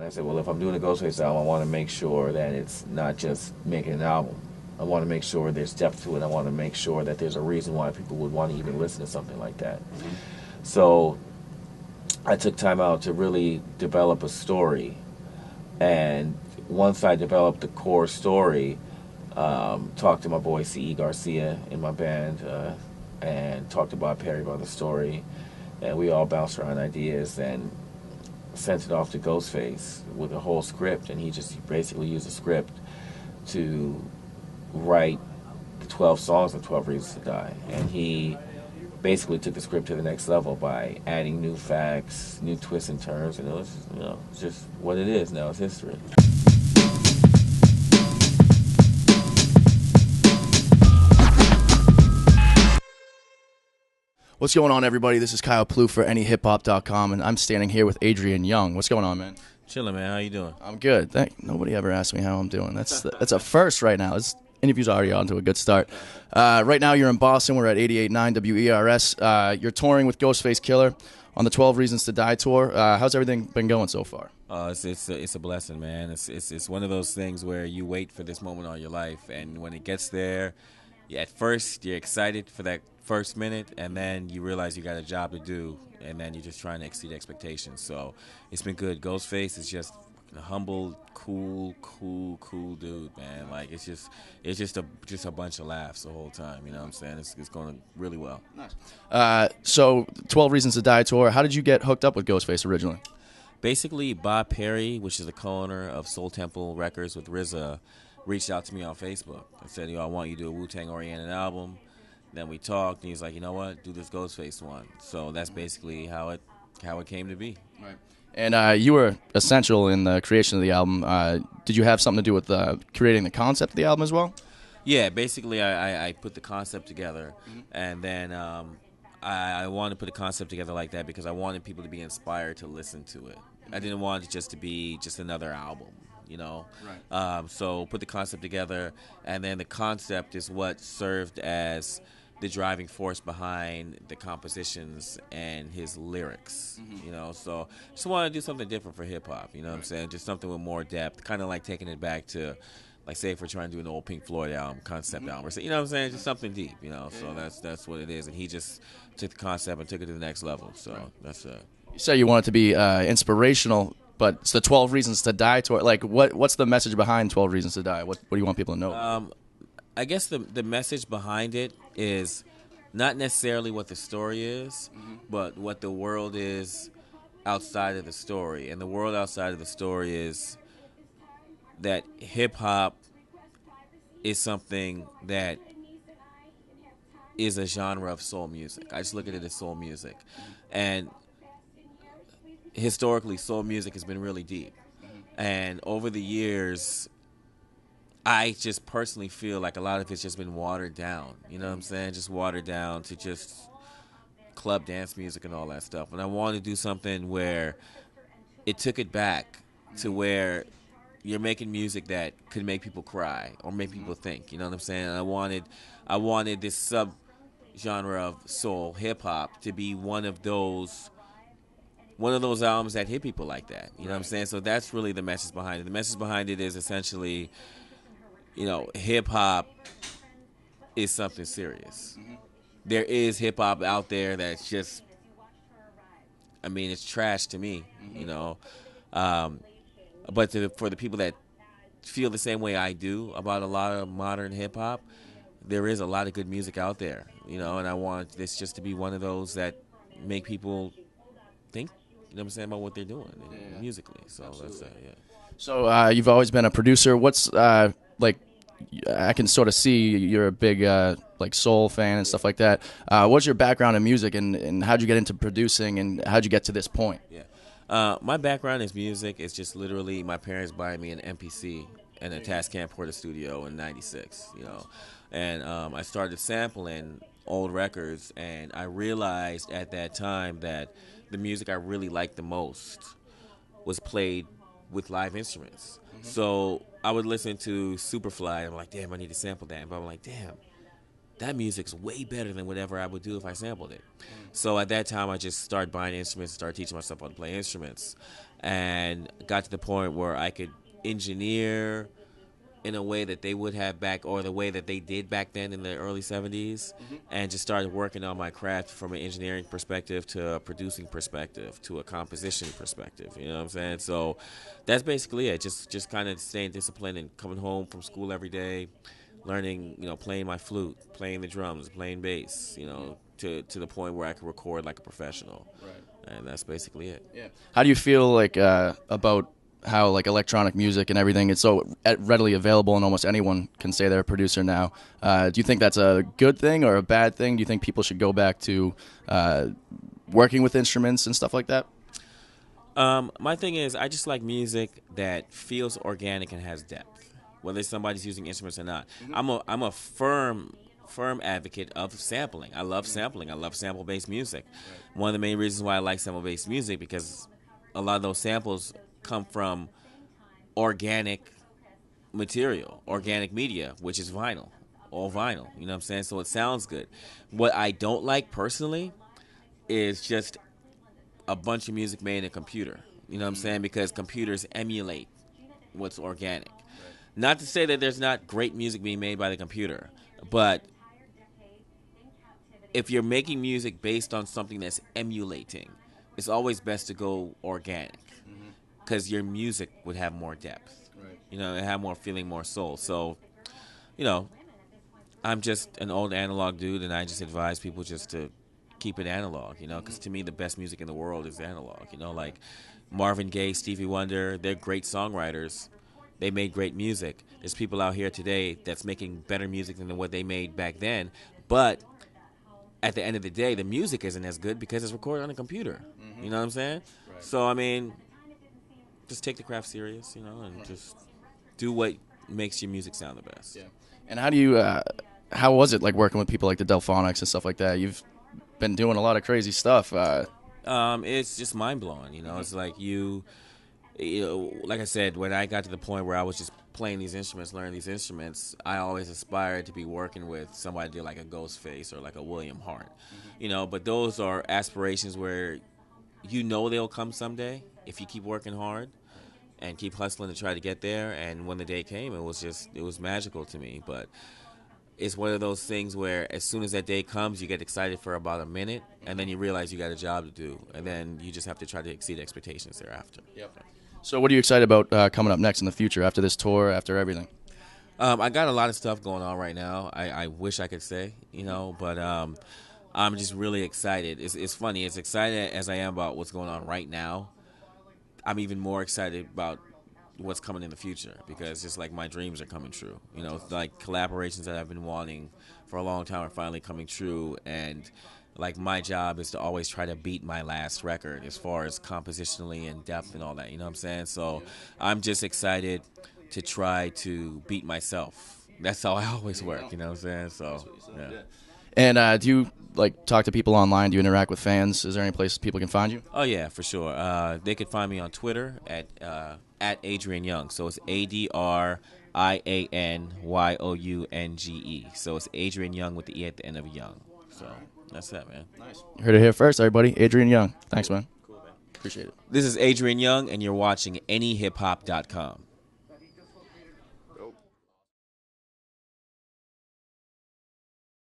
And I said, well, if I'm doing a Ghostface album, I want to make sure that it's not just making an album. I want to make sure there's depth to it. I want to make sure that there's a reason why people would want to even listen to something like that. So I took time out to really develop a story. And once I developed the core story, talked to my boy C.E. Garcia in my band, and talked about Perry about the story. And we all bounced around ideas and sent it off to Ghostface with a whole script. And he just basically used the script to write the 12 songs of 12 Reasons to Die. And he basically took the script to the next level by adding new facts, new twists and turns, and it was, it's just what it is now. It's history. What's going on, everybody? This is Kyle Plouffe for AnyHipHop.com, and I'm standing here with Adrian Younge. What's going on, man? Chilling, man. How you doing? I'm good. Nobody ever asked me how I'm doing. That's a first right now. This interview's already on to a good start. Right now, you're in Boston. We're at 88.9 WERS. You're touring with Ghostface Killah on the 12 Reasons to Die tour. How's everything been going so far? It's a blessing, man. It's one of those things where you wait for this moment all your life, and when it gets there, at first you're excited for that first minute, and then you realize you got a job to do, and then you're just trying to exceed expectations. So it's been good. Ghostface is just a humble, cool dude, man. Like it's just a bunch of laughs the whole time. You know what I'm saying? It's going really well. Nice. So 12 Reasons to Die tour. How did you get hooked up with Ghostface originally? Basically, Bob Perry, which is the co-owner of Soul Temple Records with RZA, reached out to me on Facebook and said, I want you to do a Wu-Tang oriented album. Then we talked, and he's like, you know what, do this Ghostface one. So that's basically how it came to be. Right. And you were essential in the creation of the album. Did you have something to do with creating the concept of the album as well? Yeah, basically I put the concept together, and then I wanted to put a concept together like that because I wanted people to be inspired to listen to it. I didn't want it just to be just another album. Right. So put the concept together, and then the concept is what served as the driving force behind the compositions and his lyrics. So just wanted to do something different for hip hop. You know what I'm saying? Just something with more depth, kind of like taking it back to, like, say if we're trying to do an old Pink Floyd album, concept album, or you know what I'm saying? Just something deep. So that's what it is, and he just took the concept and took it to the next level. So that's You said you want it to be inspirational. But it's the 12 Reasons to Die tour. Like, what's the message behind 12 Reasons to Die? What do you want people to know? I guess the message behind it is not necessarily what the story is, but what the world is outside of the story. And the world outside of the story is that hip-hop is something that is a genre of soul music. I just look at it as soul music. And historically, soul music has been really deep. And over the years, I just personally feel like a lot of it's just been watered down. You know what I'm saying? Just watered down to just club dance music and all that stuff. And I wanted to do something where it took it back to where you're making music that could make people cry or make people think. You know what I'm saying? And I wanted this sub-genre of soul hip-hop to be one of those albums that hit people like that. You know what I'm saying? So that's really the message behind it. The message behind it is essentially, hip-hop is something serious. There is hip-hop out there that's just, it's trash to me, But for the people that feel the same way I do about a lot of modern hip-hop, there is a lot of good music out there, and I want this just to be one of those that make people think, you know what I'm saying, about what they're doing musically. So Absolutely. That's yeah. So you've always been a producer. What's I can sort of see you're a big soul fan and stuff like that. What's your background in music, and how'd you get into producing, and how'd you get to this point? Yeah, my background is music. It's just literally my parents buying me an MPC and a Tascam Porta Studio in '96. And I started sampling old records, and I realized at that time that the music I really liked the most was played with live instruments. So I would listen to Superfly, and I'm like, damn, I need to sample that. But I'm like, damn, that music's way better than whatever I would do if I sampled it. So at that time, I just started buying instruments and started teaching myself how to play instruments. and got to the point where I could engineer in a way that they would have back, or the way that they did back then in the early 70s, and just started working on my craft from an engineering perspective to a producing perspective to a composition perspective. You know what I'm saying? So that's basically it. Just kind of staying disciplined and coming home from school every day, learning, playing my flute, playing the drums, playing bass, to the point where I could record like a professional. Right. And that's basically it. Yeah. How do you feel like about how like electronic music and everything is so readily available and almost anyone can say they're a producer now? Do you think that's a good thing or a bad thing? Do you think people should go back to working with instruments and stuff like that? My thing is, I just like music that feels organic and has depth, whether somebody's using instruments or not. I'm a firm advocate of sampling. I love sampling. I love sample-based music. One of the main reasons why I like sample-based music, because a lot of those samples come from organic material, organic media, which is vinyl, all vinyl. You know what I'm saying? So it sounds good. What I don't like personally is just a bunch of music made in a computer. You know what I'm saying? Because computers emulate what's organic. Not to say that there's not great music being made by the computer, but if you're making music based on something that's emulating, it's always best to go organic. Because your music would have more depth, it have more feeling, more soul. So, I'm just an old analog dude, and I just advise people just to keep it analog, because to me the best music in the world is analog. Like Marvin Gaye, Stevie Wonder, they're great songwriters. They made great music. There's people out here today that's making better music than what they made back then, but at the end of the day, the music isn't as good because it's recorded on a computer. You know what I'm saying? Right. So, I mean, just take the craft serious, and just do what makes your music sound the best. Yeah. And how do you, how was it like working with people like the Delphonics and stuff like that? You've been doing a lot of crazy stuff. It's just mind blowing. It's like like I said, when I got to the point where I was just playing these instruments, learning these instruments, I always aspired to be working with somebody like a Ghostface or like a William Hart. But those are aspirations where they'll come someday if you keep working hard and keep hustling to try to get there. And when the day came, it was magical to me. But it's one of those things where as soon as that day comes, you get excited for about a minute, and then you realize you got a job to do, and then you just have to try to exceed expectations thereafter. Yep. So what are you excited about coming up next in the future, after this tour, after everything? I got a lot of stuff going on right now. I wish I could say, but I'm just really excited. It's funny. As excited as I am about what's going on right now, I'm even more excited about what's coming in the future, because just like my dreams are coming true. Like collaborations that I've been wanting for a long time are finally coming true, and like my job is to always try to beat my last record as far as compositionally and depth and all that. You know what I'm saying? So I'm just excited to try to beat myself. That's how I always work. You know what I'm saying? So yeah. And do you like talk to people online? Do you interact with fans? Is there any place people can find you? Oh yeah, for sure. They could find me on Twitter at Adrian Younge. So it's ADRIANYOUNGE. So it's Adrian Younge with the E at the end of Young. So that's it, man. Nice. You heard it here first, everybody. Adrian Younge. Thanks, man. Cool, man. Appreciate it. This is Adrian Younge, and you're watching AnyHipHop.com.